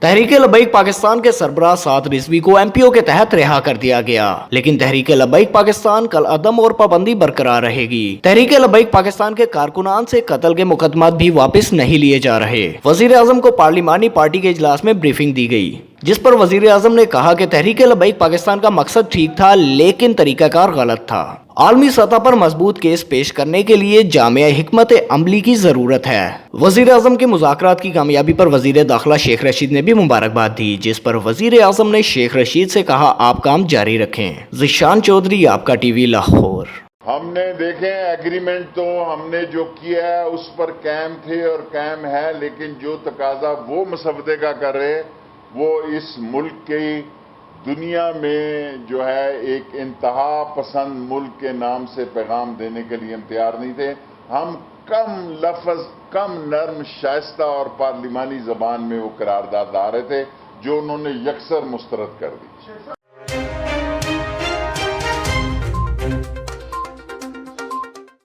تحریک لبیک پاکستان کے سربراہ سعد رضوی کو ایم پی او کے تحت رہا کر دیا گیا، لیکن تحریک لبیک پاکستان کل عدم اور پابندی برقرار رہے گی۔ تحریک لبیک پاکستان کے کارکنان سے قتل کے مقدمات بھی واپس نہیں لیے جا رہے۔ وزیر اعظم کو پارلیمانی پارٹی کے اجلاس میں بریفنگ دی گئی، جس پر وزیر اعظم نے کہا کہ تحریک لبیک پاکستان کا مقصد ٹھیک تھا لیکن طریقہ کار غلط تھا۔ عالمی سطح پر مضبوط کیس پیش کرنے کے لیے جامع حکمت عملی کی ضرورت ہے۔ وزیر اعظم کے مذاکرات کی کامیابی پر وزیر داخلہ شیخ رشید نے بھی مبارکباد دی، جس پر وزیر اعظم نے شیخ رشید سے کہا آپ کام جاری رکھیں۔ ذیشان چودھری، آپ کا ٹی وی، لاہور۔ ہم نے دیکھیں ایگریمنٹ تو ہم نے جو کیا ہے اس پر قائم تھے اور قائم ہے، لیکن جو تقاضا وہ مسودے کا کر رہے وہ اس ملک کی دنیا میں جو ہے ایک انتہا پسند ملک کے نام سے پیغام دینے کے لیے ہم تیار نہیں تھے۔ ہم کم لفظ، کم نرم، شائستہ اور پارلیمانی زبان میں وہ قرارداد لا رہے تھے جو انہوں نے یکسر مسترد کر دی۔